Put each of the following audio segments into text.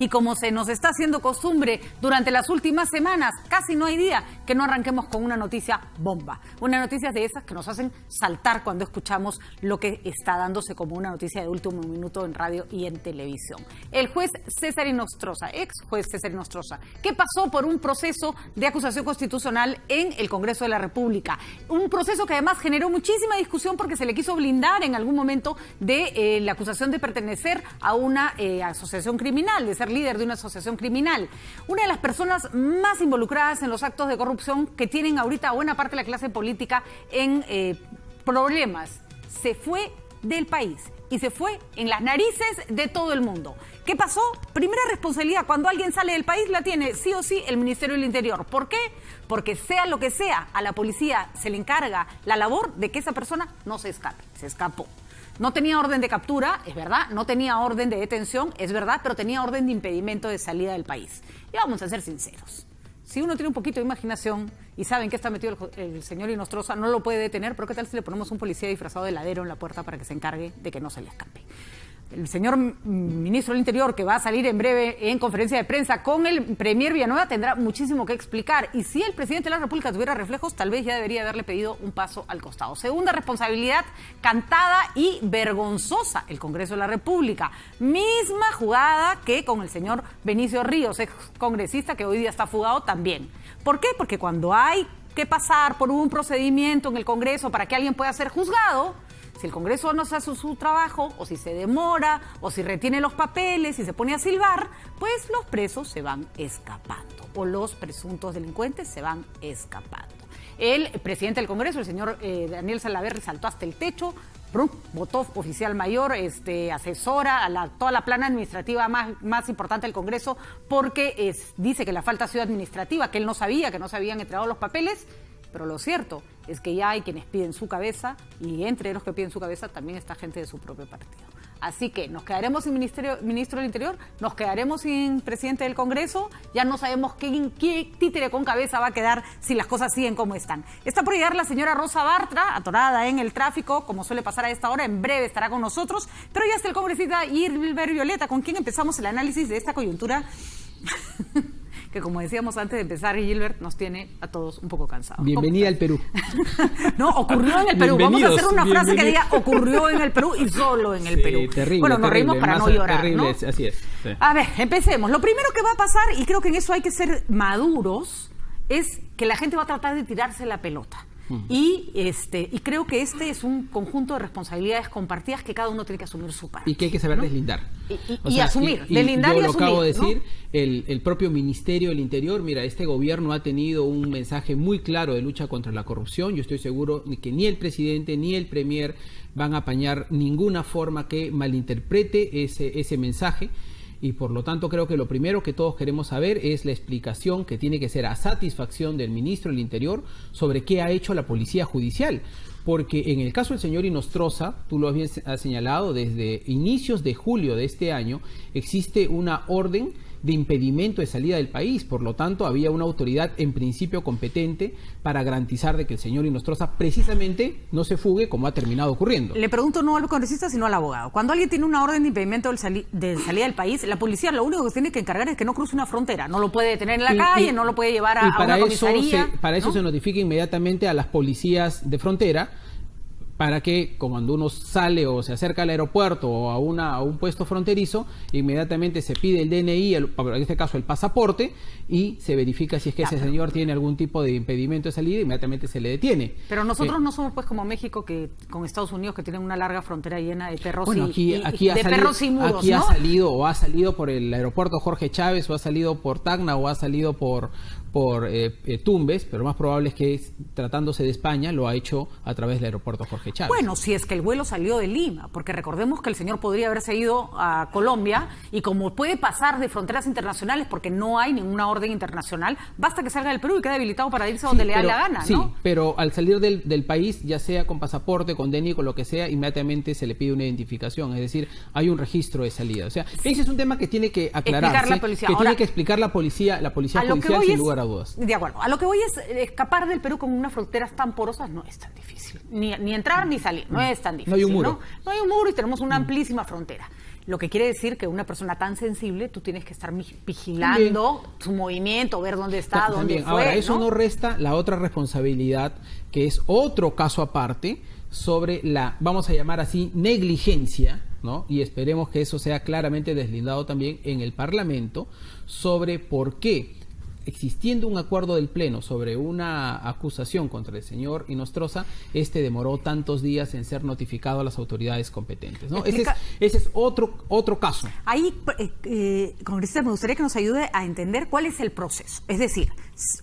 Y como se nos está haciendo costumbre durante las últimas semanas, casi no hay día que no arranquemos con una noticia bomba. Una noticia de esas que nos hacen saltar cuando escuchamos lo que está dándose como una noticia de último minuto en radio y en televisión. El juez César Inostroza, ex juez César Inostroza, que pasó por un proceso de acusación constitucional en el Congreso de la República. Un proceso que además generó muchísima discusión porque se le quiso blindar en algún momento de la acusación de pertenecer a una asociación criminal, de ser líder de una asociación criminal. Una de las personas más involucradas en los actos de corrupción que tienen ahorita buena parte de la clase política en problemas. Se fue del país y se fue en las narices de todo el mundo. ¿Qué pasó? Primera responsabilidad, cuando alguien sale del país la tiene sí o sí el Ministerio del Interior. ¿Por qué? Porque sea lo que sea, a la policía se le encarga la labor de que esa persona no se escape. Se escapó. No tenía orden de captura, es verdad, no tenía orden de detención, es verdad, pero tenía orden de impedimento de salida del país. Y vamos a ser sinceros. Si uno tiene un poquito de imaginación y sabe en qué está metido el señor Inostroza, no lo puede detener, pero ¿qué tal si le ponemos un policía disfrazado de heladero en la puerta para que se encargue de que no se le escape? El señor ministro del Interior, que va a salir en breve en conferencia de prensa con el premier Villanueva, tendrá muchísimo que explicar. Y si el presidente de la República tuviera reflejos, tal vez ya debería haberle pedido un paso al costado. Segunda responsabilidad cantada y vergonzosa, el Congreso de la República. Misma jugada que con el señor Benicio Ríos, ex congresista que hoy día está fugado también. ¿Por qué? Porque cuando hay que pasar por un procedimiento en el Congreso para que alguien pueda ser juzgado, si el Congreso no hace su trabajo, o si se demora, o si retiene los papeles y se pone a silbar, pues los presos se van escapando, o los presuntos delincuentes se van escapando. El presidente del Congreso, el señor Daniel Salaverry, saltó hasta el techo, votó oficial mayor, asesora a toda la plana administrativa más importante del Congreso, porque dice que la falta ha sido administrativa, que él no sabía, que no se habían entregado los papeles. Pero lo cierto es que ya hay quienes piden su cabeza y entre los que piden su cabeza también está gente de su propio partido. Así que nos quedaremos sin ministro del Interior, nos quedaremos sin presidente del Congreso, ya no sabemos qué títere con cabeza va a quedar si las cosas siguen como están. Está por llegar la señora Rosa Bartra, atorada en el tráfico, como suele pasar a esta hora, en breve estará con nosotros, pero ya está el congresista Gilbert Violeta, con quien empezamos el análisis de esta coyuntura que, como decíamos antes de empezar, Gilbert nos tiene a todos un poco cansados. Bienvenida al Perú. No, ocurrió en el Perú. Vamos a hacer una frase que diga ocurrió en el Perú y solo en el Perú. Terrible, bueno, nos reímos para no llorar, terrible, ¿no? Así es. Sí. A ver, empecemos. Lo primero que va a pasar, y creo que en eso hay que ser maduros, es que la gente va a tratar de tirarse la pelota. Y creo que este es un conjunto de responsabilidades compartidas que cada uno tiene que asumir su parte. Y que hay que saber deslindar. Y asumir, deslindar y asumir. Yo lo acabo de decir, el propio Ministerio del Interior, mira, este gobierno ha tenido un mensaje muy claro de lucha contra la corrupción. Yo estoy seguro de que ni el presidente ni el premier van a apañar ninguna forma que malinterprete ese mensaje. Y por lo tanto creo que lo primero que todos queremos saber es la explicación que tiene que ser a satisfacción del ministro del Interior sobre qué ha hecho la Policía Judicial. Porque en el caso del señor Inostroza, tú lo habías señalado, desde inicios de julio de este año existe una orden de impedimento de salida del país. Por lo tanto, había una autoridad en principio competente para garantizar de que el señor Inostroza precisamente no se fugue como ha terminado ocurriendo. Le pregunto no al congresista, sino al abogado. Cuando alguien tiene una orden de impedimento de salida del país, la policía lo único que tiene que encargar es que no cruce una frontera. No lo puede detener en la calle, no lo puede llevar a una comisaría. Para eso se notifica inmediatamente a las policías de frontera, para que cuando uno sale o se acerca al aeropuerto o a un puesto fronterizo, inmediatamente se pide el DNI, en este caso el pasaporte, y se verifica si es que ese señor tiene algún tipo de impedimento de salida, inmediatamente se le detiene. Pero nosotros no somos pues como México, que con Estados Unidos, que tienen una larga frontera llena de perros perros y muros, aquí ¿no? ha salido por el aeropuerto Jorge Chávez, o ha salido por Tacna, o ha salido por Tumbes, pero lo más probable es que, tratándose de España, lo ha hecho a través del aeropuerto Jorge Chávez. Bueno, si es que el vuelo salió de Lima, porque recordemos que el señor podría haberse ido a Colombia, y como puede pasar de fronteras internacionales porque no hay ninguna orden internacional, basta que salga del Perú y quede habilitado para irse donde le da la gana, ¿no? Sí, pero al salir del país, ya sea con pasaporte, con DNI, con lo que sea, inmediatamente se le pide una identificación, es decir, hay un registro de salida. O sea, ese es un tema que tiene que aclararse, tiene que explicar la policía judicial, sin lugar a dudas. De acuerdo, a lo que voy es escapar del Perú con unas fronteras tan porosas no es tan difícil, ni entrar ni salir, no es tan difícil. No hay un muro. No hay un muro y tenemos una amplísima frontera. lo que quiere decir que una persona tan sensible, tú tienes que estar vigilando su movimiento, ver dónde está, dónde fue. Ahora, eso no resta la otra responsabilidad, que es otro caso aparte, sobre la, vamos a llamar así, negligencia, ¿no? Y esperemos que eso sea claramente deslindado también en el Parlamento, sobre por qué, existiendo un acuerdo del Pleno sobre una acusación contra el señor Inostroza, demoró tantos días en ser notificado a las autoridades competentes, ¿no? Ese es otro caso. Ahí, congresista, me gustaría que nos ayude a entender cuál es el proceso. Es decir,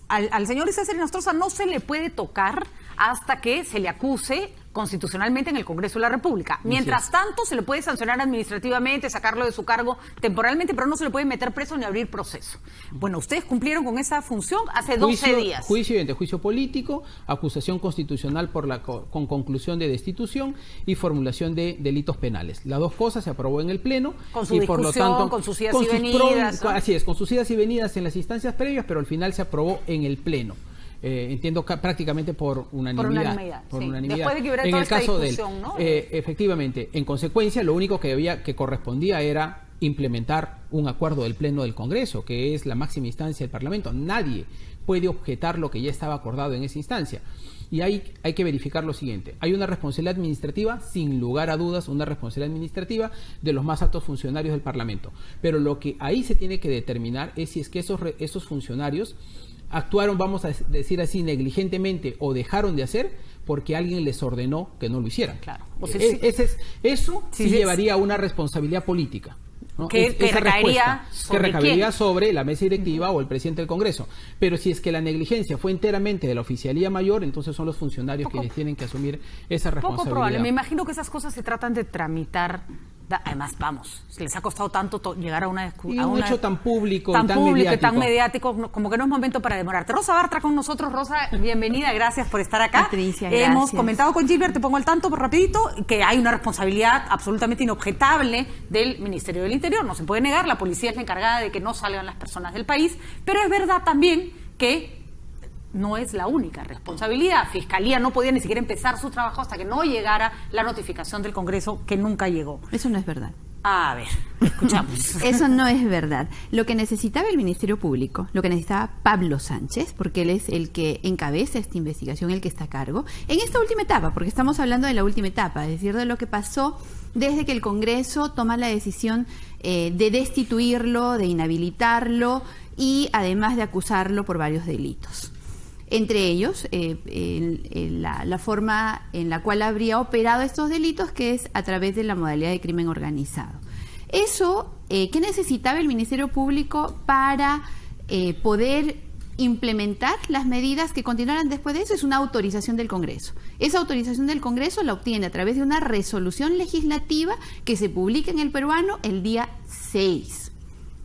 al señor César Inostroza no se le puede tocar hasta que se le acuse constitucionalmente en el Congreso de la República. Mientras tanto, se le puede sancionar administrativamente, sacarlo de su cargo temporalmente, pero no se le puede meter preso ni abrir proceso. Bueno, ustedes cumplieron con esa función hace 12 días. Juicio de juicio político, acusación constitucional con conclusión de destitución y formulación de delitos penales. Las dos cosas se aprobó en el Pleno. Con su discusión, por lo tanto, con sus idas y venidas. Así es, con sus idas y venidas en las instancias previas, pero al final se aprobó en el Pleno. Entiendo que prácticamente por unanimidad. Por unanimidad. Después de que hubiera toda esta discusión, ¿no? Efectivamente, en consecuencia, lo único que correspondía era implementar un acuerdo del Pleno del Congreso, que es la máxima instancia del Parlamento. Nadie puede objetar lo que ya estaba acordado en esa instancia. Y hay que verificar lo siguiente. Hay una responsabilidad administrativa, sin lugar a dudas, una responsabilidad administrativa de los más altos funcionarios del Parlamento. Pero lo que ahí se tiene que determinar es si es que esos funcionarios actuaron, vamos a decir así, negligentemente o dejaron de hacer porque alguien les ordenó que no lo hicieran. Claro. Eso llevaría a una responsabilidad política, ¿no? Que recaería sobre la mesa directiva o el presidente del Congreso. Pero si es que la negligencia fue enteramente de la oficialía mayor, entonces son los funcionarios quienes tienen que asumir esa responsabilidad. Poco probable. Me imagino que esas cosas se tratan de tramitar. Además, les ha costado tanto llegar a una discusión. Y un hecho tan público y mediático. Tan mediático, como que no es momento para demorarte. Rosa Bartra con nosotros. Rosa, bienvenida, gracias por estar acá. Patricia, hemos comentado con Gilbert, te pongo al tanto por rapidito, que hay una responsabilidad absolutamente inobjetable del Ministerio del Interior. No se puede negar, la policía es la encargada de que no salgan las personas del país, pero es verdad también que no es la única responsabilidad. Fiscalía no podía ni siquiera empezar su trabajo hasta que no llegara la notificación del Congreso, que nunca llegó. Eso no es verdad. A ver, escuchamos. Eso no es verdad. Lo que necesitaba el Ministerio Público, lo que necesitaba Pablo Sánchez, porque él es el que encabeza esta investigación, el que está a cargo, en esta última etapa, porque estamos hablando de la última etapa, es decir, de lo que pasó desde que el Congreso toma la decisión de destituirlo, de inhabilitarlo y además de acusarlo por varios delitos. Entre ellos, la forma en la cual habría operado estos delitos, que es a través de la modalidad de crimen organizado. Eso, ¿qué necesitaba el Ministerio Público para poder implementar las medidas que continuaran después de eso? Es una autorización del Congreso. Esa autorización del Congreso la obtiene a través de una resolución legislativa que se publica en El Peruano el día 6.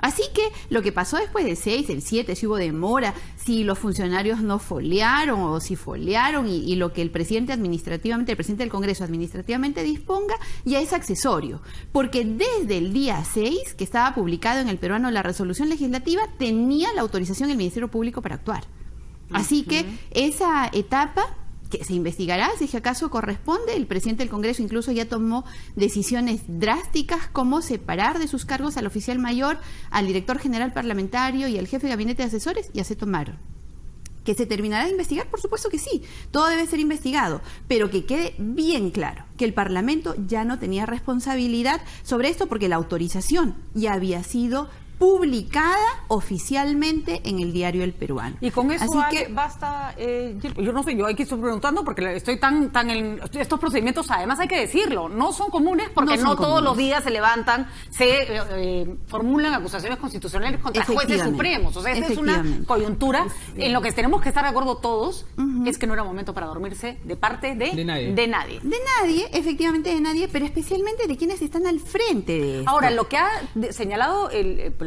Así que lo que pasó después del 6, el 7, si hubo demora, si los funcionarios no foliaron o si foliaron y lo que el presidente del Congreso administrativamente disponga, ya es accesorio. Porque desde el día 6, que estaba publicado en El Peruano la resolución legislativa, tenía la autorización del Ministerio Público para actuar. Así que esa etapa que se investigará, si es que acaso corresponde. El presidente del Congreso incluso ya tomó decisiones drásticas como separar de sus cargos al oficial mayor, al director general parlamentario y al jefe de gabinete de asesores, ya se tomaron. ¿Que se terminará de investigar? Por supuesto que sí, todo debe ser investigado, pero que quede bien claro que el Parlamento ya no tenía responsabilidad sobre esto porque la autorización ya había sido publicada oficialmente en el diario El Peruano. Y con eso basta, yo no sé, yo aquí estoy preguntando porque estoy tan en estos procedimientos, además hay que decirlo, no son comunes porque no todos los días se levantan, se formulan acusaciones constitucionales contra jueces supremos, o sea, esta es una coyuntura en lo que tenemos que estar de acuerdo todos, es que no era momento para dormirse de parte de nadie. De nadie, efectivamente de nadie, pero especialmente de quienes están al frente de esto. Ahora, lo que ha señalado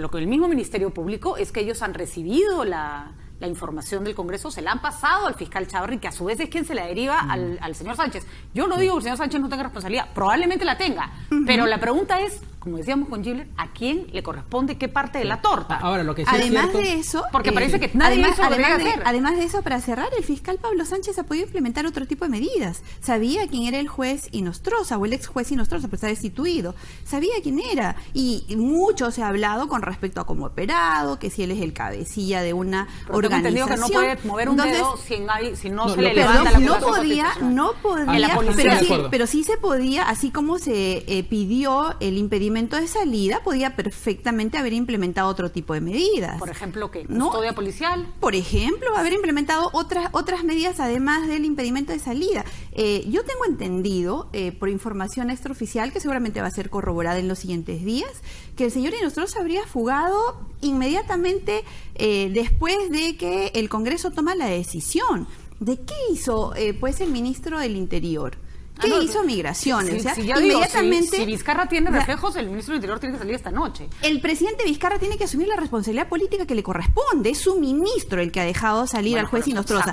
lo que el mismo Ministerio Público es que ellos han recibido la información del Congreso, se la han pasado al fiscal Chávarri, que a su vez es quien se la deriva al señor Sánchez. Yo no digo que el señor Sánchez no tenga responsabilidad, probablemente la tenga, pero la pregunta es como decíamos con Gilbert, a quién le corresponde qué parte de la torta. Ahora, lo que sí además es cierto, de eso, porque parece que nadie eso lo debería hacer. Además de eso, para cerrar, el fiscal Pablo Sánchez ha podido implementar otro tipo de medidas. Sabía quién era el juez Inostroza o el ex juez Inostroza, pero está destituido. Sabía quién era y mucho se ha hablado con respecto a cómo operado, que si él es el cabecilla de una organización. Entendido que no puede mover un dedo si no se le perdón, levanta la no podía, policía. pero sí se podía, así como se pidió el impedimento de salida, podía perfectamente haber implementado otro tipo de medidas. Por ejemplo, ¿qué? ¿No? ¿Custodia policial? Por ejemplo, haber implementado otras medidas además del impedimento de salida. Yo tengo entendido, por información extraoficial, que seguramente va a ser corroborada en los siguientes días, que el señor Inostroza habría fugado inmediatamente después de que el Congreso toma la decisión. ¿De qué hizo pues el ministro del Interior? ¿Qué hizo Migraciones? Inmediatamente. Si Vizcarra tiene reflejos, el ministro del Interior tiene que salir esta noche. El presidente Vizcarra tiene que asumir la responsabilidad política que le corresponde. Es su ministro el que ha dejado salir al juez Inostroza.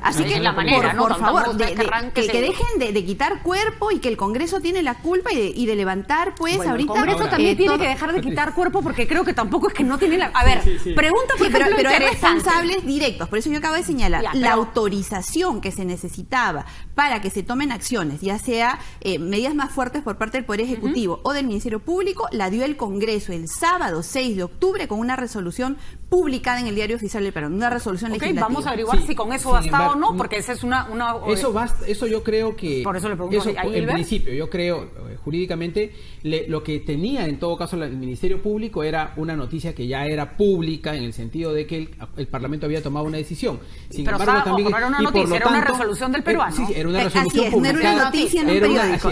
Así que la manera, por favor, que dejen de quitar cuerpo y que el Congreso tiene la culpa y de levantar, pues, ahorita. El Congreso también tiene que dejar de quitar cuerpo, porque creo que tampoco es que no tiene la. A ver, pregunta por ejemplo, pero hay responsables directos. Por eso yo acabo de señalar la autorización que se necesitaba para que se tomen acciones, ya sea medidas más fuertes por parte del Poder Ejecutivo o del Ministerio Público, la dio el Congreso el sábado 6 de octubre con una resolución publicada en el Diario Oficial del Perú, una resolución legislativa. Vamos a averiguar si con eso basta o no, porque esa es una eso basta, eso yo creo que... Por eso le pregunto a en principio, yo creo, jurídicamente, lo que tenía en todo caso el Ministerio Público era una noticia que ya era pública, en el sentido de que el Parlamento había tomado una decisión. Sin embargo, también... Pero era una noticia, era una resolución del peruano. Sí, era una resolución publicada. Era una noticia en un periódico.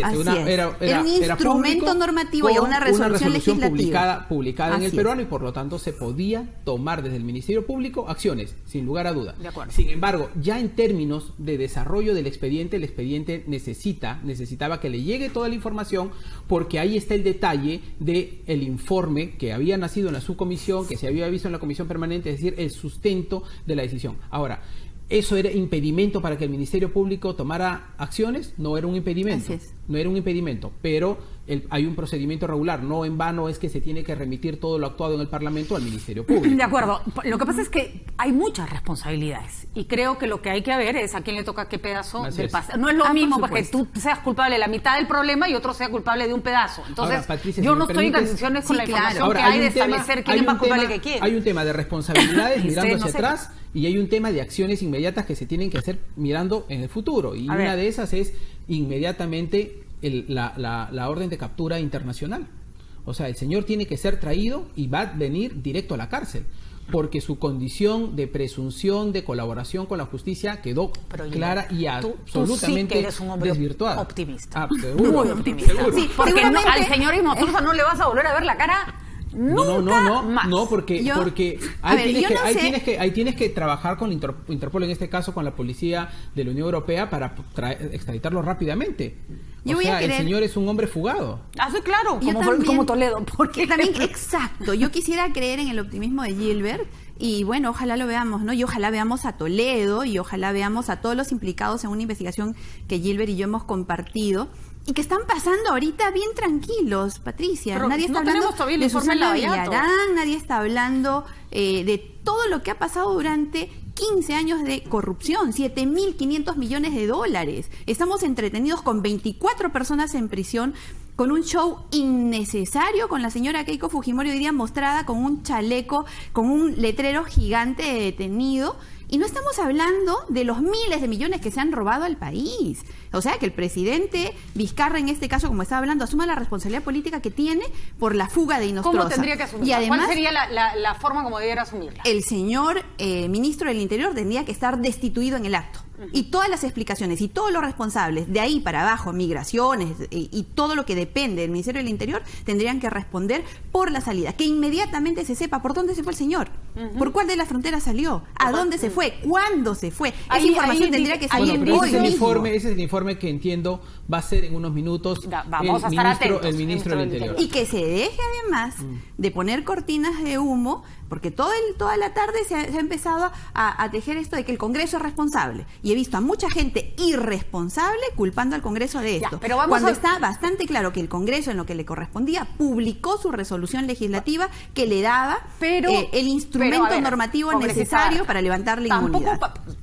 Era un instrumento normativo y una resolución legislativa. Publicada en el peruano, y por lo tanto se podía tomar desde el Ministerio Público acciones, sin lugar a duda. Sin embargo, ya en términos de desarrollo del expediente, el expediente necesitaba que le llegue toda la información, porque ahí está el detalle del informe que había nacido en la subcomisión, que se había visto en la comisión permanente, es decir, el sustento de la decisión. Ahora, ¿eso era impedimento para que el Ministerio Público tomara acciones? No era un impedimento. No era un impedimento, pero hay un procedimiento regular. No en vano es que se tiene que remitir todo lo actuado en el Parlamento al Ministerio Público. De acuerdo. Lo que pasa es que hay muchas responsabilidades y creo que lo que hay que ver es a quién le toca qué pedazo del pastel. No es lo mismo porque tú seas culpable de la mitad del problema y otro sea culpable de un pedazo. Entonces, ahora, Patricia, yo no estoy en condiciones con la información que hay de establecer quién es más culpable que quién. Hay un tema de responsabilidades mirando hacia atrás, y hay un tema de acciones inmediatas que se tienen que hacer mirando en el futuro. Y una de esas es inmediatamente la orden de captura internacional. O sea, el señor tiene que ser traído y va a venir directo a la cárcel, porque su condición de presunción de colaboración con la justicia quedó clara y absolutamente sí eres un hombre desvirtuada. Optimista. Seguro, muy optimista. Sí, porque al señor Inostroza no le vas a volver a ver la cara. No, porque ahí tienes que trabajar con Interpol, en este caso con la policía de la Unión Europea, para extraditarlo rápidamente. El señor es un hombre fugado. Sí, claro, como Toledo. Porque también, exacto, yo quisiera creer en el optimismo de Gilbert. Y bueno, ojalá lo veamos, ¿no? Y ojalá veamos a Toledo y ojalá veamos a todos los implicados en una investigación que Gilbert y yo hemos compartido y que están pasando ahorita bien tranquilos, Patricia. Pero nadie está hablando de Susana Villarán, nadie está hablando de todo lo que ha pasado durante 15 años de corrupción, 7.500 millones de dólares. Estamos entretenidos con 24 personas en prisión, con un show innecesario, con la señora Keiko Fujimori hoy día mostrada con un chaleco, con un letrero gigante de detenido. Y no estamos hablando de los miles de millones que se han robado al país. O sea, que el presidente Vizcarra, en este caso, como estaba hablando, asuma la responsabilidad política que tiene por la fuga de Inostroza. ¿Cómo tendría que asumirla? Y además, ¿cuál sería la forma como debiera asumirla? El señor ministro del Interior tendría que estar destituido en el acto. Y todas las explicaciones y todos los responsables, de ahí para abajo, migraciones y todo lo que depende del Ministerio del Interior, tendrían que responder por la salida. Que inmediatamente se sepa por dónde se fue el señor. ¿Por cuál de las fronteras salió? ¿A dónde se fue? ¿Cuándo se fue? Esa información tendría que salir hoy mismo. Ese es el informe que entiendo va a ser en unos minutos el ministro del Interior. Y que se deje además de poner cortinas de humo, porque toda la tarde se ha empezado a tejer esto de que el Congreso es responsable. Y he visto a mucha gente irresponsable culpando al Congreso de esto. Cuando está bastante claro que el Congreso, en lo que le correspondía, publicó su resolución legislativa que le daba el instrumento normativo necesario para levantar la inmunidad.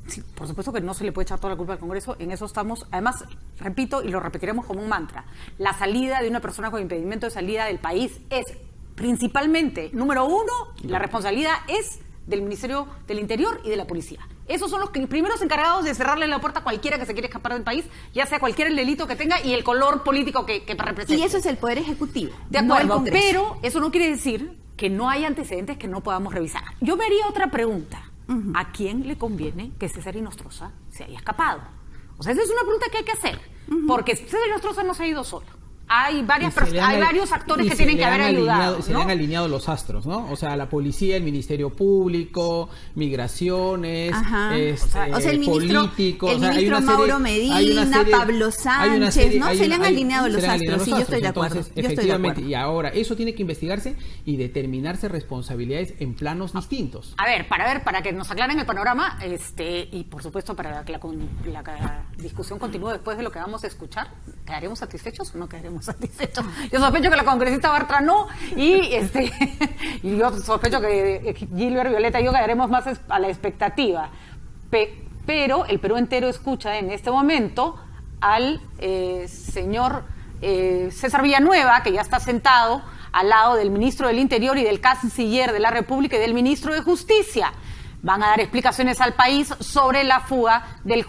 Sí, por supuesto que no se le puede echar toda la culpa al Congreso, en eso estamos. Además, repito y lo repetiremos como un mantra, la salida de una persona con impedimento de salida del país es principalmente, número uno, la responsabilidad es del Ministerio del Interior y de la Policía. Esos son los primeros encargados de cerrarle la puerta a cualquiera que se quiere escapar del país, ya sea cualquier el delito que tenga y el color político que represente. Y eso es el Poder Ejecutivo, de acuerdo, no el Congreso. Pero eso no quiere decir que no hay antecedentes que no podamos revisar. Yo me haría otra pregunta. ¿A quién le conviene que César Inostroza se haya escapado? O sea, esa es una pregunta que hay que hacer, porque César Inostroza no se ha ido solo. Hay varios actores que tienen que haber ayudado, ¿no? Se le han alineado los astros, ¿no? O sea, la policía, el Ministerio Público, migraciones, el políticos. El ministro Mauro Medina, Pablo Sánchez, ¿no? Se le han alineado los astros, sí, yo estoy de acuerdo. Entonces, efectivamente, y ahora, eso tiene que investigarse y determinarse responsabilidades en planos distintos. Para que nos aclaren el panorama, y por supuesto para que la discusión continúe después de lo que vamos a escuchar, ¿quedaremos satisfechos o no quedaremos satisfechos? Yo sospecho que la congresista Bartra no, y yo sospecho que Gilbert, Violeta y yo quedaremos más a la expectativa. Pero el Perú entero escucha en este momento al señor César Villanueva, que ya está sentado al lado del ministro del Interior y del canciller de la República y del ministro de Justicia. Van a dar explicaciones al país sobre la fuga del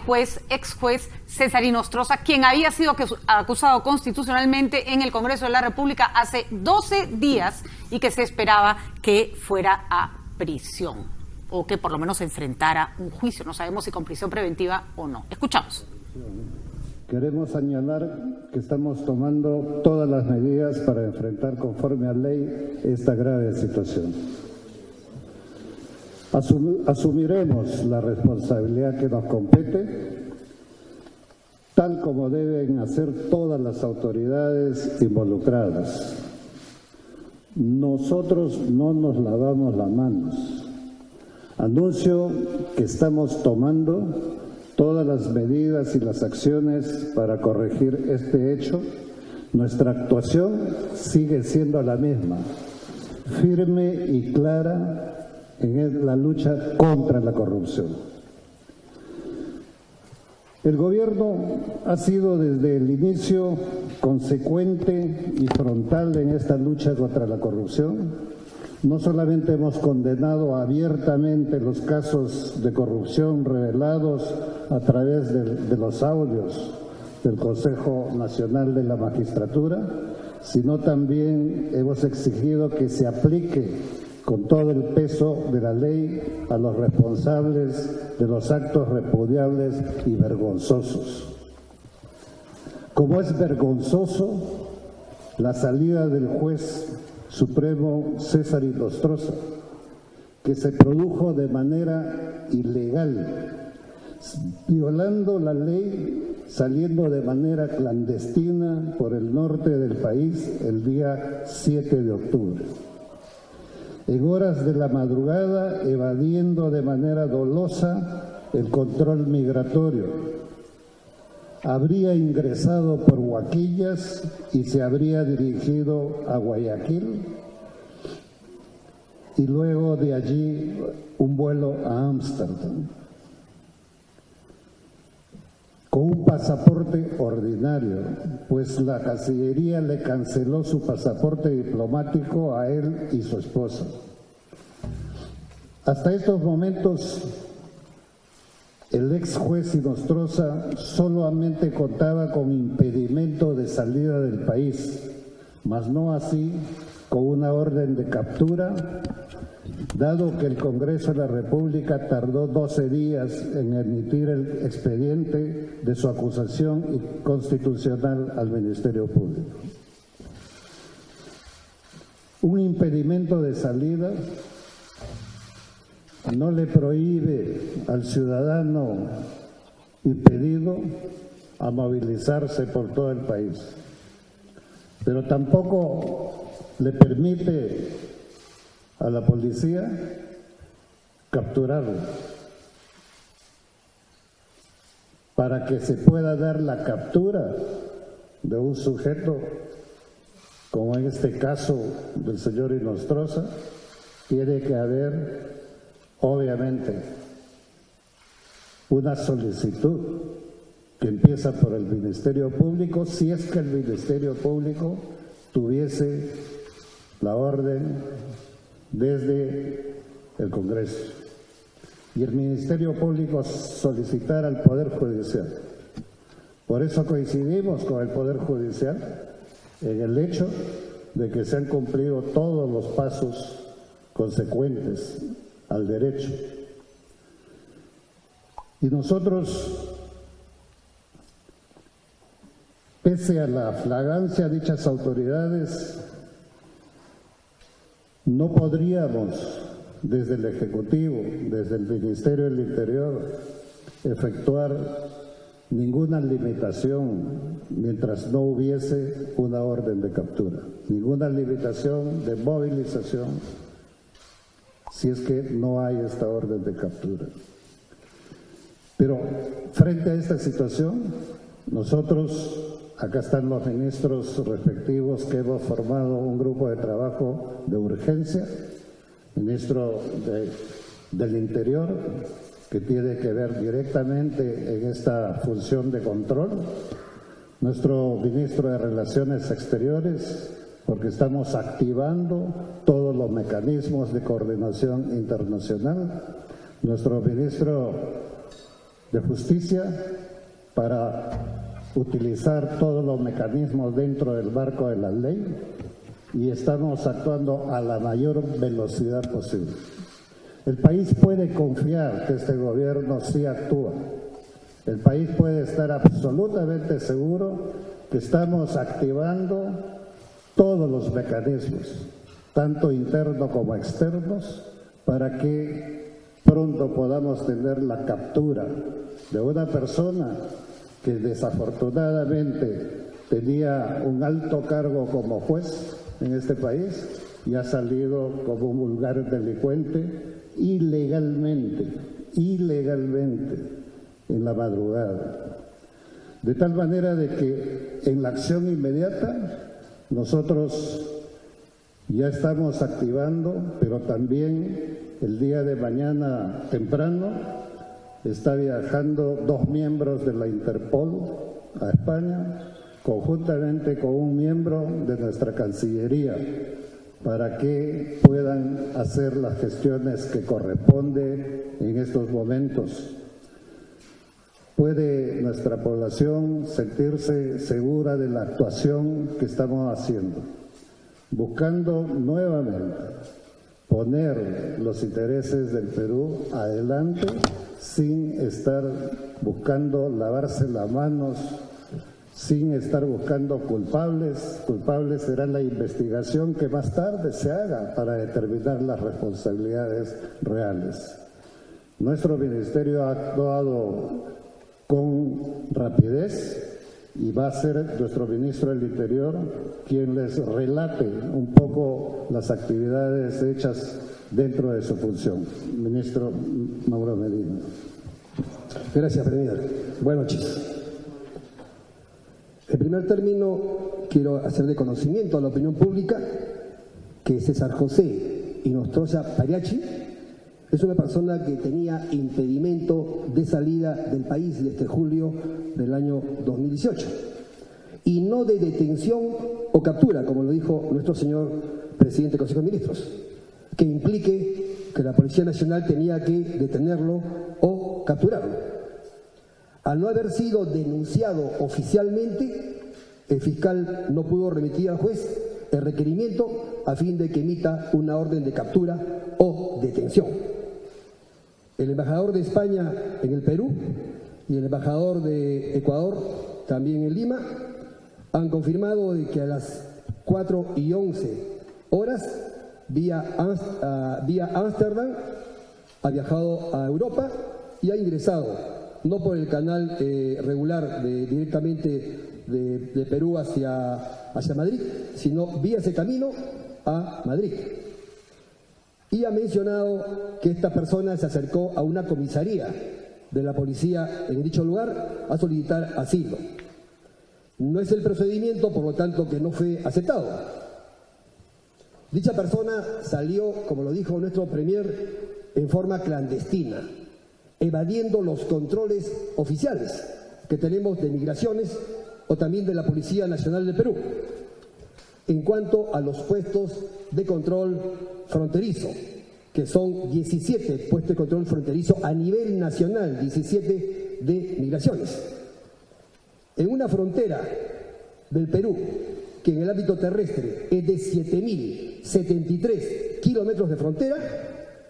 ex juez César Inostroza, quien había sido acusado constitucionalmente en el Congreso de la República hace 12 días y que se esperaba que fuera a prisión o que por lo menos enfrentara un juicio. No sabemos si con prisión preventiva o no. Escuchamos. Queremos señalar que estamos tomando todas las medidas para enfrentar conforme a ley esta grave situación. Asumiremos la responsabilidad que nos compete, tal como deben hacer todas las autoridades involucradas. Nosotros no nos lavamos las manos. Anuncio que estamos tomando todas las medidas y las acciones para corregir este hecho. Nuestra actuación sigue siendo la misma, firme y clara en la lucha contra la corrupción. El gobierno ha sido desde el inicio consecuente y frontal en esta lucha contra la corrupción. No solamente hemos condenado abiertamente los casos de corrupción revelados a través de los audios del Consejo Nacional de la Magistratura, sino también hemos exigido que se aplique con todo el peso de la ley a los responsables de los actos repudiables y vergonzosos. Como es vergonzoso la salida del juez supremo César Inostroza, que se produjo de manera ilegal, violando la ley, saliendo de manera clandestina por el norte del país el día 7 de octubre. En horas de la madrugada, evadiendo de manera dolosa el control migratorio. Habría ingresado por Huaquillas y se habría dirigido a Guayaquil, y luego de allí un vuelo a Ámsterdam, con un pasaporte ordinario, pues la Cancillería le canceló su pasaporte diplomático a él y su esposa. Hasta estos momentos, el ex juez Inostroza solamente contaba con impedimento de salida del país, mas no así con una orden de captura, dado que el Congreso de la República tardó 12 días en emitir el expediente de su acusación constitucional al Ministerio Público. Un impedimento de salida no le prohíbe al ciudadano impedido a movilizarse por todo el país, pero tampoco le permite a la policía capturarlo. Para que se pueda dar la captura de un sujeto, como en este caso del señor Inostroza, tiene que haber, obviamente, una solicitud que empieza por el Ministerio Público, si es que el Ministerio Público tuviese la orden desde el Congreso y el Ministerio Público solicitar al Poder Judicial. Por eso coincidimos con el Poder Judicial en el hecho de que se han cumplido todos los pasos consecuentes al derecho. Y nosotros, pese a la flagrancia de dichas autoridades, no podríamos, desde el Ejecutivo, desde el Ministerio del Interior, efectuar ninguna limitación mientras no hubiese una orden de captura, ninguna limitación de movilización si es que no hay esta orden de captura. Pero frente a esta situación, nosotros, acá están los ministros respectivos que hemos formado un grupo de trabajo de urgencia, ministro del Interior, que tiene que ver directamente en esta función de control, nuestro ministro de Relaciones Exteriores, porque estamos activando todos los mecanismos de coordinación internacional, nuestro ministro de Justicia, para utilizar todos los mecanismos dentro del marco de la ley, y estamos actuando a la mayor velocidad posible. El país puede confiar que este gobierno sí actúa. El país puede estar absolutamente seguro que estamos activando todos los mecanismos, tanto internos como externos, para que pronto podamos tener la captura de una persona que desafortunadamente tenía un alto cargo como juez en este país y ha salido como un vulgar delincuente ilegalmente en la madrugada. De tal manera de que en la acción inmediata nosotros ya estamos activando, pero también el día de mañana temprano está viajando 2 miembros de la Interpol a España, conjuntamente con un miembro de nuestra Cancillería, para que puedan hacer las gestiones que corresponde en estos momentos. ¿Puede nuestra población sentirse segura de la actuación que estamos haciendo? Buscando nuevamente poner los intereses del Perú adelante sin estar buscando lavarse las manos, sin estar buscando culpables. Culpables será la investigación que más tarde se haga para determinar las responsabilidades reales. Nuestro ministerio ha actuado con rapidez y va a ser nuestro ministro del Interior quien les relate un poco las actividades hechas dentro de su función. Ministro Mauro Medina. Gracias, Premier. Buenas noches. En primer término, quiero hacer de conocimiento a la opinión pública que César José Inostroza Pariachi es una persona que tenía impedimento de salida del país desde julio del año 2018 y no de detención o captura, como lo dijo nuestro señor presidente del Consejo de Ministros, que implique que la Policía Nacional tenía que detenerlo o capturarlo. Al no haber sido denunciado oficialmente, el fiscal no pudo remitir al juez el requerimiento a fin de que emita una orden de captura o detención. El embajador de España en el Perú y el embajador de Ecuador, también en Lima, han confirmado de que a las 4:11 vía Ámsterdam ha viajado a Europa y ha ingresado, no por el canal regular directamente de Perú hacia Madrid, sino vía ese camino a Madrid. Y ha mencionado que esta persona se acercó a una comisaría de la policía en dicho lugar a solicitar asilo. No es el procedimiento, por lo tanto, que no fue aceptado. Dicha persona salió, como lo dijo nuestro premier, en forma clandestina, evadiendo los controles oficiales que tenemos de migraciones o también de la Policía Nacional de Perú. En cuanto a los puestos de control fronterizo, que son 17 puestos de control fronterizo a nivel nacional, 17 de migraciones. En una frontera del Perú, que en el ámbito terrestre es de 7.073 kilómetros de frontera,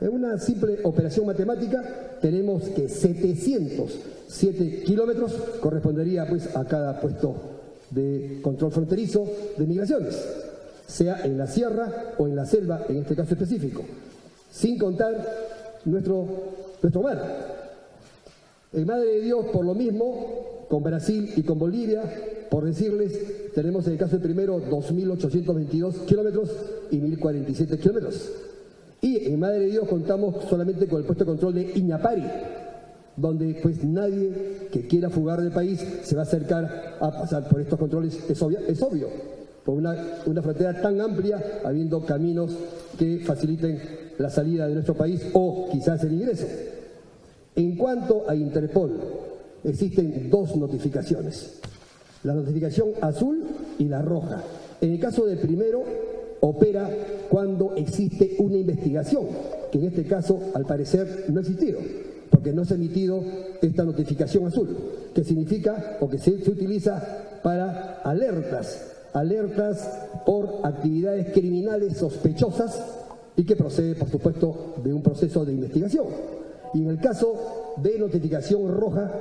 en una simple operación matemática tenemos que 707 kilómetros correspondería pues a cada puesto de control fronterizo de migraciones, sea en la sierra o en la selva, en este caso específico, sin contar nuestro mar. En Madre de Dios, por lo mismo, con Brasil y con Bolivia, por decirles, tenemos en el caso del primero 2.822 kilómetros y 1.047 kilómetros. Y en Madre de Dios contamos solamente con el puesto de control de Iñapari, donde pues nadie que quiera fugar del país se va a acercar a pasar por estos controles, es obvio, por una frontera tan amplia, habiendo caminos que faciliten la salida de nuestro país o quizás el ingreso. En cuanto a Interpol, existen dos notificaciones, la notificación azul y la roja. En el caso del primero, opera cuando existe una investigación, que en este caso, al parecer, no ha existido, porque no se ha emitido esta notificación azul, que significa o que se utiliza para alertas por actividades criminales sospechosas y que procede, por supuesto, de un proceso de investigación. Y en el caso de notificación roja,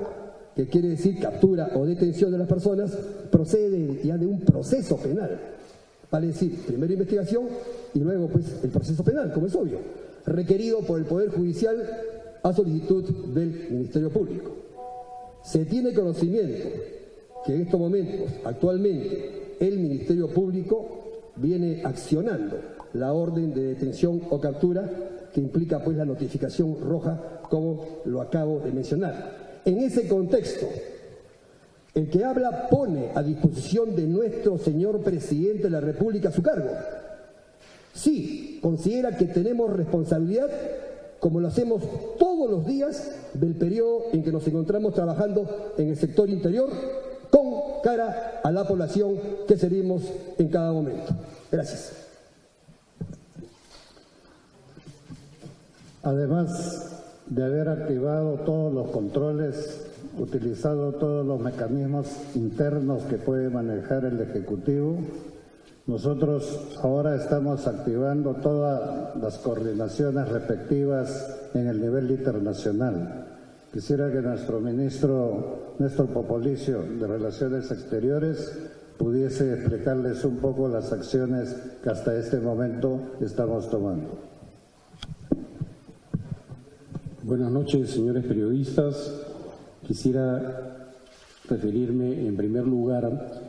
que quiere decir captura o detención de las personas, procede ya de un proceso penal. Vale decir, primero investigación y luego pues el proceso penal, como es obvio, requerido por el Poder Judicial a solicitud del Ministerio Público. Se tiene conocimiento que en estos momentos, actualmente, el Ministerio Público viene accionando la orden de detención o captura que implica pues la notificación roja, como lo acabo de mencionar. En ese contexto, el que habla pone a disposición de nuestro señor presidente de la República su cargo. Sí, considera que tenemos responsabilidad, como lo hacemos todos los días del periodo en que nos encontramos trabajando en el sector interior, con cara a la población que servimos en cada momento. Gracias. Además de haber activado todos los controles, utilizado todos los mecanismos internos que puede manejar el Ejecutivo, nosotros ahora estamos activando todas las coordinaciones respectivas en el nivel internacional. Quisiera que nuestro ministro Néstor Popolicio de Relaciones Exteriores pudiese explicarles un poco las acciones que hasta este momento estamos tomando. Buenas noches, señores periodistas. Quisiera referirme en primer lugar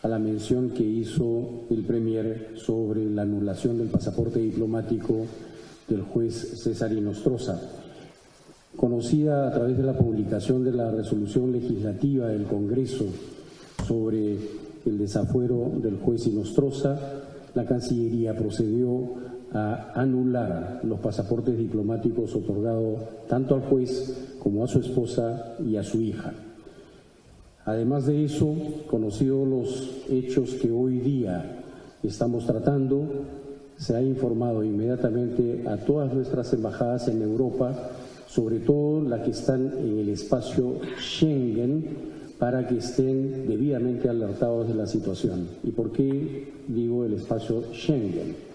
a la mención que hizo el Premier sobre la anulación del pasaporte diplomático del juez César Inostroza. Conocida a través de la publicación de la resolución legislativa del Congreso sobre el desafuero del juez Inostroza, la Cancillería procedió a anular los pasaportes diplomáticos otorgados tanto al juez como a su esposa y a su hija. Además de eso, conocidos los hechos que hoy día estamos tratando, se ha informado inmediatamente a todas nuestras embajadas en Europa, sobre todo las que están en el espacio Schengen, para que estén debidamente alertados de la situación. ¿Y por qué digo el espacio Schengen?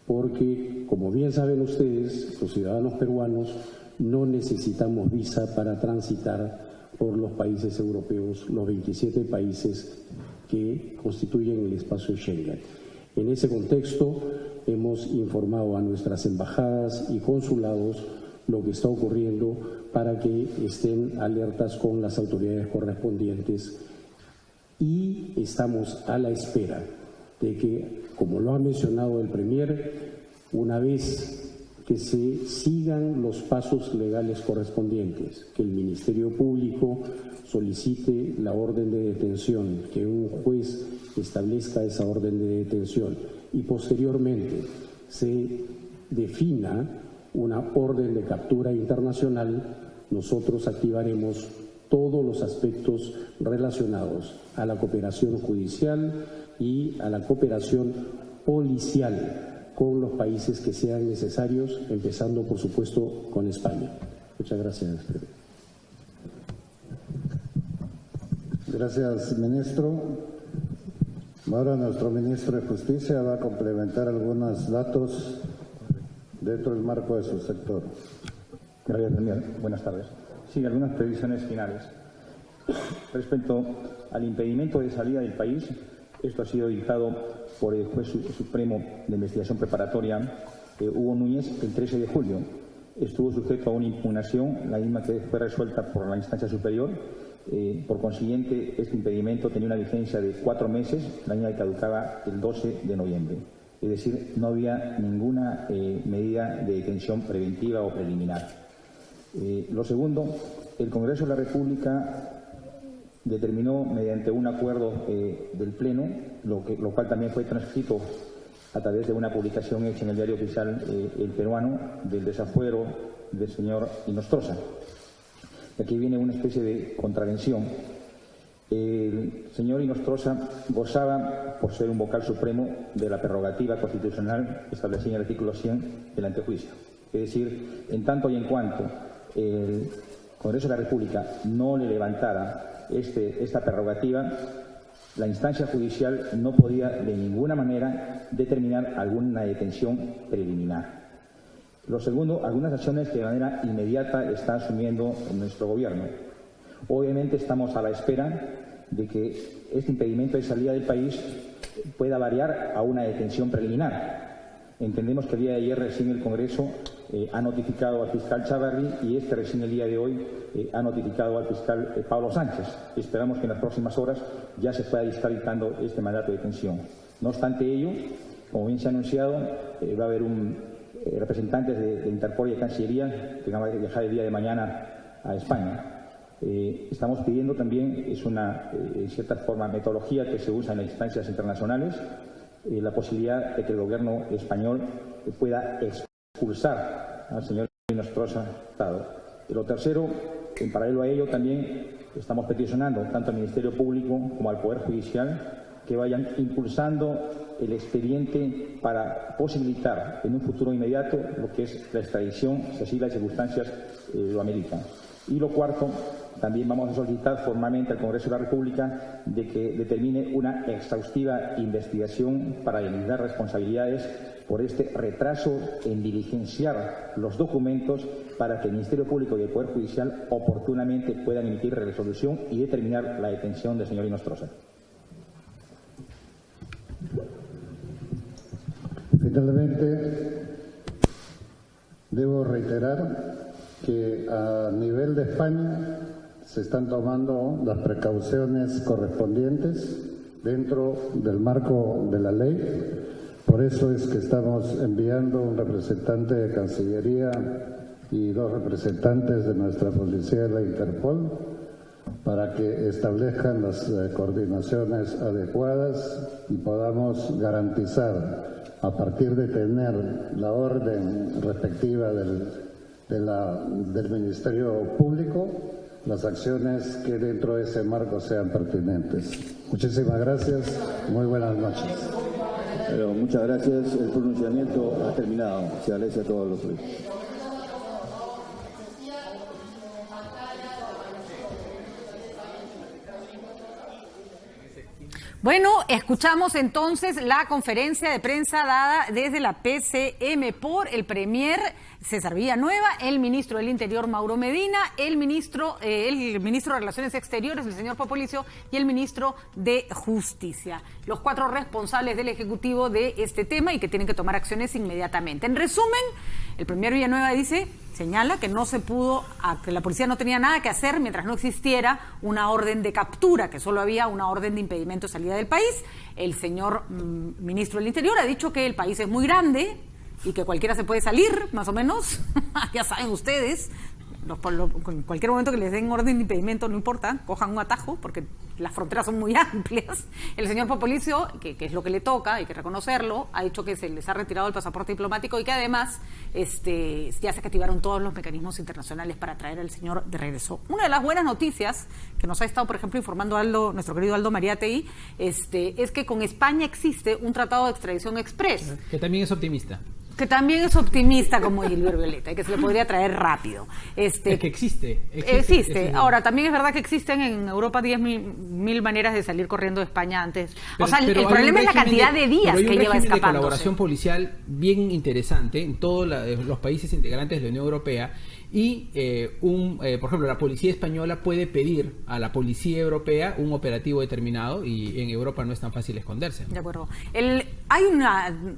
Porque, como bien saben ustedes, los ciudadanos peruanos no necesitamos visa para transitar por los países europeos, los 27 países que constituyen el espacio Schengen. En ese contexto, hemos informado a nuestras embajadas y consulados lo que está ocurriendo para que estén alertas con las autoridades correspondientes. Y estamos a la espera de que, como lo ha mencionado el Premier, una vez que se sigan los pasos legales correspondientes, que el Ministerio Público solicite la orden de detención, que un juez establezca esa orden de detención y posteriormente se defina una orden de captura internacional, nosotros activaremos todos los aspectos relacionados a la cooperación judicial y a la cooperación policial con los países que sean necesarios, empezando por supuesto con España. Muchas gracias. Gracias, ministro. Ahora nuestro ministro de Justicia va a complementar algunos datos dentro del marco de su sector. Gracias, Premier. Buenas tardes. Sí, algunas previsiones finales. Respecto al impedimento de salida del país, esto ha sido dictado por el juez supremo de investigación preparatoria, Hugo Núñez, el 13 de julio. Estuvo sujeto a una impugnación, la misma que fue resuelta por la instancia superior. Por consiguiente, este impedimento tenía una vigencia de 4 meses, la misma que caducaba el 12 de noviembre. Es decir, no había ninguna medida de detención preventiva o preliminar. Lo segundo, el Congreso de la República determinó mediante un acuerdo del Pleno, lo cual también fue transcrito a través de una publicación hecha en el diario oficial El Peruano, del desafuero del señor Inostroza. Aquí viene una especie de contravención. El señor Inostroza gozaba, por ser un vocal supremo, de la prerrogativa constitucional establecida en el artículo 100 del antejuicio. Es decir, en tanto y en cuanto el Congreso de la República no le levantara esta prerrogativa, la instancia judicial no podía de ninguna manera determinar alguna detención preliminar. Lo segundo, algunas acciones que de manera inmediata está asumiendo nuestro gobierno. Obviamente estamos a la espera de que este impedimento de salida del país pueda variar a una detención preliminar. Entendemos que el día de ayer recién el Congreso ha notificado al fiscal Chávarri y recién el día de hoy ha notificado al fiscal Pablo Sánchez. Esperamos que en las próximas horas ya se pueda estar dictando este mandato de detención. No obstante ello, como bien se ha anunciado, va a haber representantes de Interpol y de Cancillería que van a viajar el día de mañana a España. Estamos pidiendo también, es una, en cierta forma, metodología que se usa en las instancias internacionales, la posibilidad de que el gobierno español pueda expulsar al señor Inostroza. Lo tercero, en paralelo a ello también estamos peticionando tanto al Ministerio Público como al Poder Judicial que vayan impulsando el expediente para posibilitar en un futuro inmediato lo que es la extradición, si así las circunstancias lo ameritan. Y lo cuarto, también vamos a solicitar formalmente al Congreso de la República de que determine una exhaustiva investigación para eliminar responsabilidades por este retraso en diligenciar los documentos para que el Ministerio Público y el Poder Judicial oportunamente puedan emitir resolución y determinar la detención del señor Inostroza. Finalmente, debo reiterar que a nivel de España se están tomando las precauciones correspondientes dentro del marco de la ley. Por eso es que estamos enviando un representante de Cancillería y 2 representantes de nuestra policía de la Interpol para que establezcan las coordinaciones adecuadas y podamos garantizar, a partir de tener la orden respectiva del Ministerio Público, las acciones que dentro de ese marco sean pertinentes. Muchísimas gracias. Muy buenas noches. Pero muchas gracias. El pronunciamiento ha terminado. Se agradece a todos los jueces. Bueno, escuchamos entonces la conferencia de prensa dada desde la PCM por el Premier César Villanueva, el ministro del Interior Mauro Medina, el ministro de Relaciones Exteriores, el señor Popolicio, y el ministro de Justicia. Los 4 responsables del Ejecutivo de este tema y que tienen que tomar acciones inmediatamente. En resumen, el Premier Villanueva dice señala que no se pudo, que la policía no tenía nada que hacer mientras no existiera una orden de captura, que solo había una orden de impedimento de salida del país. El señor ministro del Interior ha dicho que el país es muy grande y que cualquiera se puede salir, más o menos, ya saben ustedes. En cualquier momento que les den orden de impedimento, no importa, cojan un atajo, porque las fronteras son muy amplias. El señor Popolizio, que es lo que le toca, hay que reconocerlo, ha dicho que se les ha retirado el pasaporte diplomático y que además ya se activaron todos los mecanismos internacionales para traer al señor de regreso. Una de las buenas noticias que nos ha estado, por ejemplo, informando nuestro querido Aldo Mariátegui, es que con España existe un tratado de extradición express. Que también es optimista. Que también es optimista como Gilbert Violeta y que se le podría traer rápido. Es que existe. Ahora, también es verdad que existen en Europa 10.000 maneras de salir corriendo de España antes. El problema es la cantidad de días que lleva escapándose. Hay una colaboración policial bien interesante en todos los países integrantes de la Unión Europea y, por ejemplo, la policía española puede pedir a la policía europea un operativo determinado y en Europa no es tan fácil esconderse, ¿no? De acuerdo.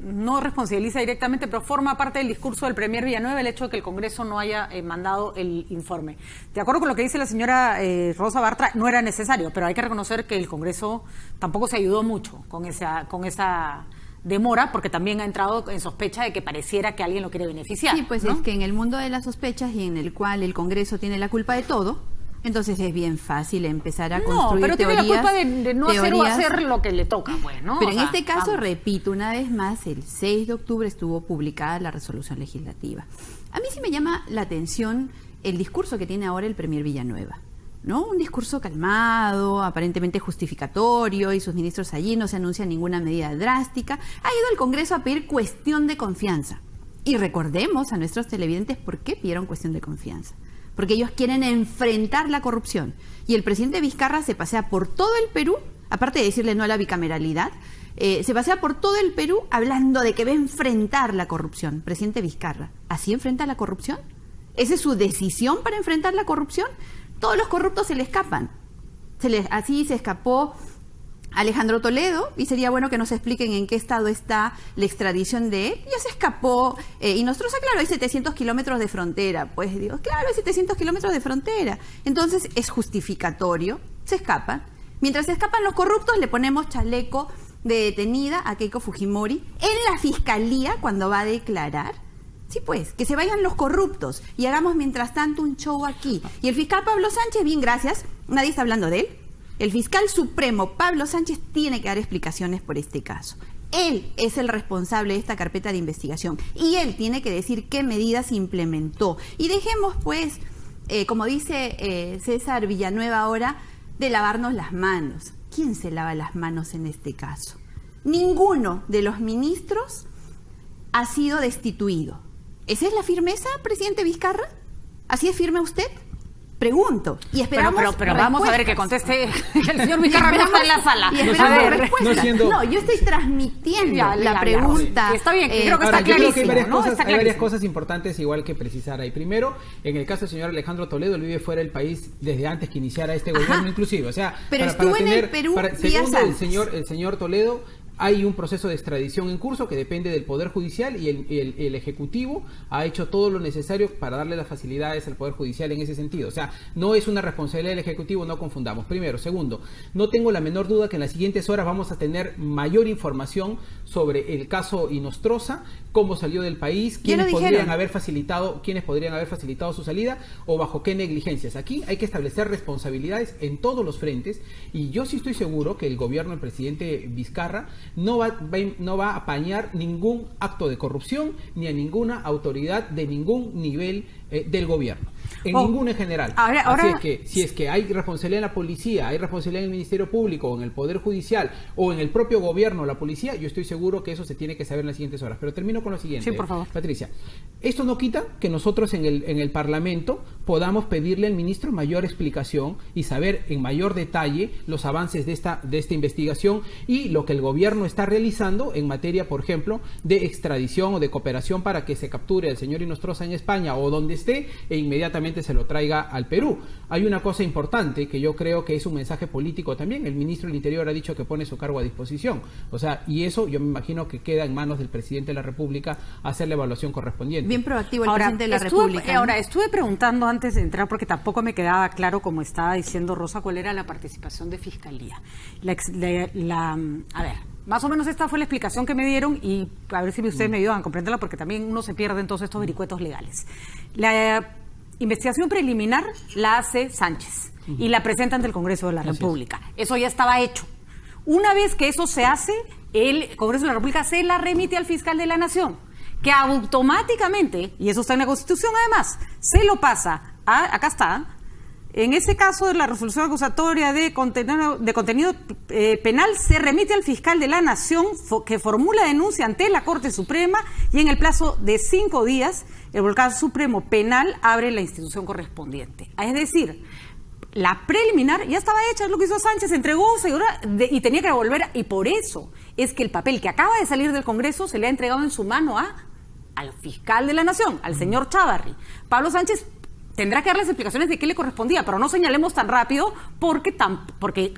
No responsabiliza directamente, pero forma parte del discurso del Premier Villanueva el hecho de que el Congreso no haya mandado el informe. De acuerdo con lo que dice la señora Rosa Bartra, no era necesario, pero hay que reconocer que el Congreso tampoco se ayudó mucho con esa demora, porque también ha entrado en sospecha de que pareciera que alguien lo quiere beneficiar. Sí, pues, ¿no? Es que en el mundo de las sospechas y en el cual el Congreso tiene la culpa de todo, entonces es bien fácil empezar a construir teorías. No, pero tiene la culpa de no hacer o hacer lo que le toca, pues, ¿no? Pero en este caso, repito una vez más, el 6 de octubre estuvo publicada la resolución legislativa. A mí sí me llama la atención el discurso que tiene ahora el Premier Villanueva, ¿no? Un discurso calmado, aparentemente justificatorio, y sus ministros allí no se anuncia ninguna medida drástica. Ha ido al Congreso a pedir cuestión de confianza. Y recordemos a nuestros televidentes por qué pidieron cuestión de confianza. Porque ellos quieren enfrentar la corrupción. Y el presidente Vizcarra se pasea por todo el Perú, aparte de decirle no a la bicameralidad, se pasea por todo el Perú hablando de que va a enfrentar la corrupción. Presidente Vizcarra, ¿así enfrenta la corrupción? ¿Esa es su decisión para enfrentar la corrupción? Todos los corruptos se le escapan. Así se escapó Alejandro Toledo, y sería bueno que nos expliquen en qué estado está la extradición de él. Ya se escapó Inostroza, claro, hay 700 kilómetros de frontera. Pues digo, claro, hay 700 kilómetros de frontera. Entonces es justificatorio, se escapan. Mientras se escapan los corruptos, le ponemos chaleco de detenida a Keiko Fujimori en la fiscalía cuando va a declarar. Sí, pues, que se vayan los corruptos y hagamos mientras tanto un show aquí. Y el fiscal Pablo Sánchez, bien, gracias, nadie está hablando de él. El fiscal supremo Pablo Sánchez tiene que dar explicaciones por este caso. Él es el responsable de esta carpeta de investigación y él tiene que decir qué medidas implementó. Y dejemos, pues, como dice César Villanueva ahora, de lavarnos las manos. ¿Quién se lava las manos en este caso? Ninguno de los ministros ha sido destituido. ¿Esa es la firmeza, presidente Vizcarra? ¿Así es firme usted? Pregunto. Y esperamos pero vamos a ver que conteste el señor Vizcarra. No está en la sala. Y esperamos respuesta. No, yo estoy transmitiendo la pregunta. Está bien, creo que está clarísimo. Hay varias cosas importantes igual que precisar ahí. Primero, en el caso del señor Alejandro Toledo, él vive fuera del país desde antes que iniciara este gobierno inclusive. O sea, pero estuvo en el Perú segundo, el señor Toledo, hay un proceso de extradición en curso que depende del Poder Judicial y el Ejecutivo ha hecho todo lo necesario para darle las facilidades al Poder Judicial en ese sentido. O sea, no es una responsabilidad del Ejecutivo, no confundamos. Primero. Segundo, no tengo la menor duda que en las siguientes horas vamos a tener mayor información sobre el caso Inostroza, cómo salió del país, quiénes podrían haber facilitado su salida o bajo qué negligencias. Aquí hay que establecer responsabilidades en todos los frentes y yo sí estoy seguro que el gobierno del presidente Vizcarra no va a apañar ningún acto de corrupción ni a ninguna autoridad de ningún nivel del gobierno, ninguno en general. Así es que si es que hay responsabilidad en la policía, hay responsabilidad en el Ministerio Público, o en el Poder Judicial o en el propio gobierno, la policía, yo estoy seguro que eso se tiene que saber en las siguientes horas. Pero termino con lo siguiente, sí, por favor. Patricia. Esto no quita que nosotros en el Parlamento podamos pedirle al ministro mayor explicación y saber en mayor detalle los avances de esta investigación y lo que el gobierno está realizando en materia, por ejemplo, de extradición o de cooperación para que se capture al señor Inostroza en España o donde esté e inmediatamente se lo traiga al Perú. Hay una cosa importante que yo creo que es un mensaje político también. El ministro del Interior ha dicho que pone su cargo a disposición. O sea, y eso yo me imagino que queda en manos del presidente de la República hacer la evaluación correspondiente. Bien proactivo el presidente de la República. Ahora, estuve preguntando antes de entrar, porque tampoco me quedaba claro, como estaba diciendo Rosa, cuál era la participación de Fiscalía. A ver, más o menos esta fue la explicación que me dieron y a ver si ustedes me ayudan a comprenderla, porque también uno se pierde en todos estos vericuetos legales. La investigación preliminar la hace Sánchez y la presenta ante el Congreso de la República. Eso ya estaba hecho. Una vez que eso se hace, el Congreso de la República se la remite al fiscal de la Nación, que automáticamente, y eso está en la Constitución además, se lo pasa acá está, en ese caso de la resolución acusatoria de contenido penal, se remite al fiscal de la Nación que formula denuncia ante la Corte Suprema y en el plazo de 5 días el Volcán Supremo Penal abre la institución correspondiente. Es decir, la preliminar ya estaba hecha, es lo que hizo Sánchez, entregó y tenía que devolver, y por eso es que el papel que acaba de salir del Congreso se le ha entregado en su mano al fiscal de la Nación, al señor Chávarri. Pablo Sánchez tendrá que darles explicaciones de qué le correspondía, pero no señalemos tan rápido porque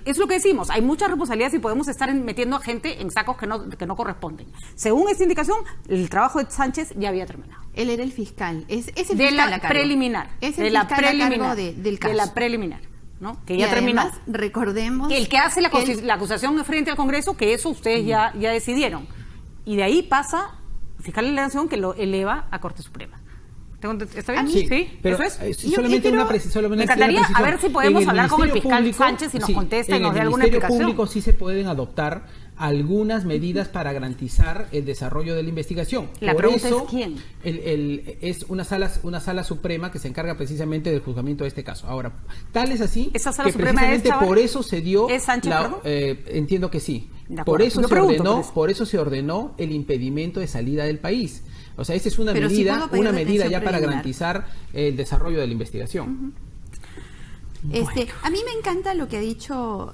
es lo que decimos, hay muchas responsabilidades y podemos estar metiendo a gente en sacos que no corresponden. Según esta indicación, el trabajo de Sánchez ya había terminado. Él era el fiscal, es el fiscal de la a cargo. preliminar. Es el fiscal a cargo del caso. De la preliminar, ¿no? Que y ya terminó. Además, recordemos que el que hace la acusación frente al Congreso, que eso ustedes ya decidieron. Y de ahí pasa el fiscal de la Nación, que lo eleva a Corte Suprema. ¿Está bien? Sí, pero ¿eso es? solamente una precisión. Me encantaría a ver si podemos hablar con el fiscal Sánchez y nos contesta y nos dé alguna explicación. En el Ministerio Público sí se pueden adoptar algunas medidas para garantizar el desarrollo de la investigación. La pregunta es ¿quién? Es una sala suprema que se encarga precisamente del juzgamiento de este caso. Ahora, tal es así ¿esa sala que suprema precisamente es por eso se dio... ¿Es Sánchez, entiendo que sí. Por eso se ordenó el impedimento de salida del país. O sea, esa es una medida ya para garantizar el desarrollo de la investigación. A mí me encanta lo que ha dicho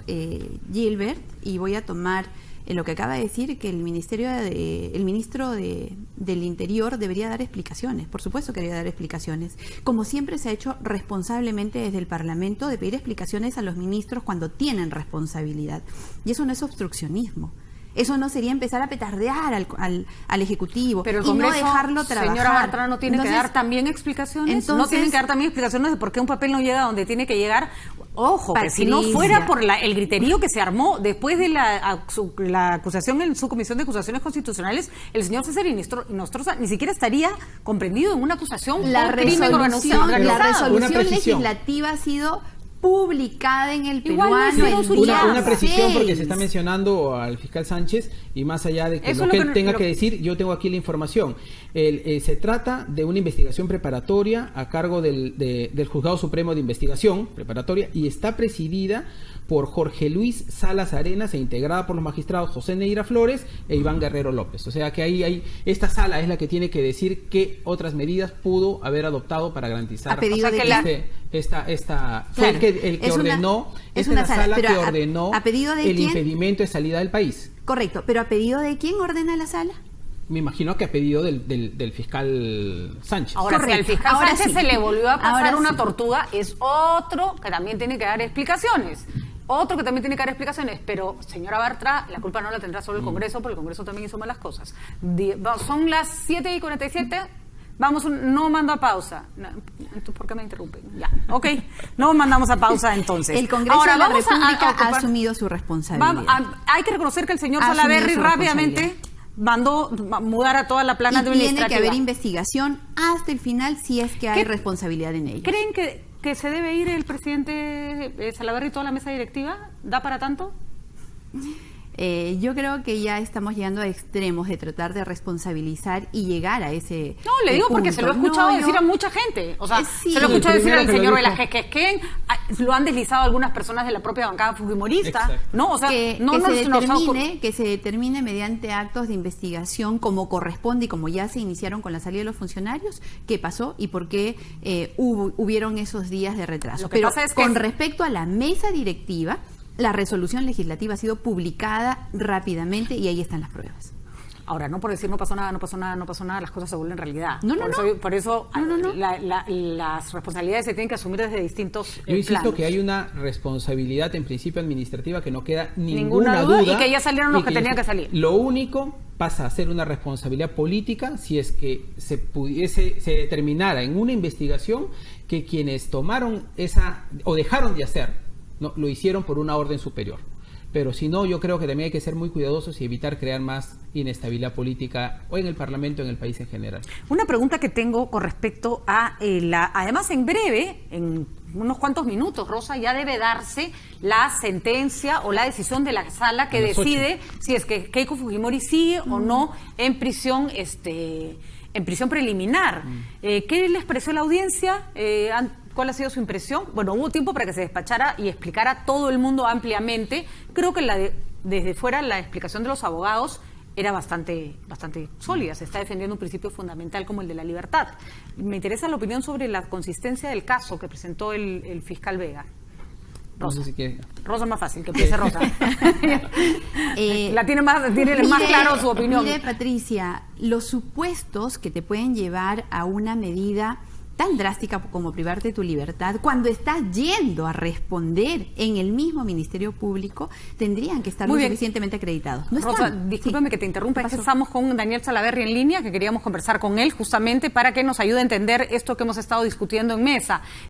Gilbert, y voy a tomar lo que acaba de decir, que el ministro del Interior debería dar explicaciones. Por supuesto que debería dar explicaciones. Como siempre se ha hecho responsablemente desde el Parlamento, de pedir explicaciones a los ministros cuando tienen responsabilidad. Y eso no es obstruccionismo. Eso no sería empezar a petardear al Ejecutivo, pero el y Congreso, no dejarlo trabajar. Señora Bartra, ¿no tiene que dar también explicaciones? ¿No tienen que dar también explicaciones de por qué un papel no llega donde tiene que llegar? Ojo, que si no fuera por el griterío que se armó después de la acusación en su Comisión de Acusaciones Constitucionales, el señor César Inostroza ni siquiera estaría comprendido en una acusación por crimen organizado. La resolución legislativa ha sido publicada en el peruano. Una precisión, porque se está mencionando al fiscal Sánchez, y más allá de que lo que él tenga que decir, yo tengo aquí la información. Se trata de una investigación preparatoria a cargo del Juzgado Supremo de Investigación preparatoria, y está presidida por Jorge Luis Salas Arenas e integrada por los magistrados José Neira Flores e Iván Guerrero López. O sea que esta sala es la que tiene que decir qué otras medidas pudo haber adoptado para garantizar fue el que ordenó, es la sala que ordenó el impedimento de salida del país. Correcto, pero ¿a pedido de quién ordena la sala? Me imagino que a pedido del fiscal Sánchez. Ahora, si al fiscal Sánchez se le volvió a pasar una tortuga, es otro que también tiene que dar explicaciones. Pero, señora Bartra, la culpa no la tendrá solo el Congreso, porque el Congreso también hizo malas cosas. Son las 7:47. No mando a pausa. ¿Por qué me interrumpen? Ya, ok. No mandamos a pausa entonces. El Congreso de la República ha asumido su responsabilidad. Hay que reconocer que el señor Salaverry rápidamente mandó mudar a toda la plana administrativa. Tiene que haber investigación hasta el final si es que hay responsabilidad en ello. ¿Creen que se debe ir el presidente Salaverry y toda la mesa directiva? ¿Da para tanto? Yo creo que ya estamos llegando a extremos de tratar de responsabilizar y llegar a ese No, le digo porque punto. se lo he escuchado No, decir a mucha gente. O sea, sí. se lo he escuchado decir al Primero que señor lo Velázquez, lo han deslizado algunas personas de la propia bancada fujimorista. Exacto. ¿No? O sea, que se determine mediante actos de investigación como corresponde y como ya se iniciaron con la salida de los funcionarios, qué pasó y por qué hubieron esos días de retraso. Lo que Pero pasa es que con respecto a la mesa directiva, la resolución legislativa ha sido publicada rápidamente y ahí están las pruebas. Ahora, no por decir no pasó nada, las cosas se vuelven realidad. Por eso las responsabilidades se tienen que asumir desde distintos Yo insisto planos. que hay una responsabilidad en principio administrativa que no queda Ninguna duda y que ya salieron los que tenían que salir. Lo único pasa a ser una responsabilidad política si es que se determinara en una investigación que quienes tomaron esa o dejaron de hacer, no, lo hicieron por una orden superior. Pero si no, yo creo que también hay que ser muy cuidadosos y evitar crear más inestabilidad política o en el Parlamento o en el país en general. Una pregunta que tengo con respecto a además en breve, en unos cuantos minutos, Rosa, ya debe darse la sentencia o la decisión de la sala que decide si es que Keiko Fujimori sigue o no en prisión preliminar. ¿Qué les pareció la audiencia? ¿Cuál ha sido su impresión? Bueno, hubo tiempo para que se despachara y explicara todo el mundo ampliamente. Creo que desde fuera la explicación de los abogados era bastante sólida. Se está defendiendo un principio fundamental como el de la libertad. Me interesa la opinión sobre la consistencia del caso que presentó el fiscal Vega. Rosa. No sé si quiere... Rosa es más fácil, que empiece Rosa. Tiene más claro su opinión. Mire, Patricia, los supuestos que te pueden llevar a una medida tan drástica como privarte de tu libertad, cuando estás yendo a responder en el mismo Ministerio Público, tendrían que estar lo suficientemente acreditados. No Rosa, están. discúlpame que te interrumpa, es que estamos con Daniel Salaverry en línea, que queríamos conversar con él justamente para que nos ayude a entender esto que hemos estado discutiendo en mesa.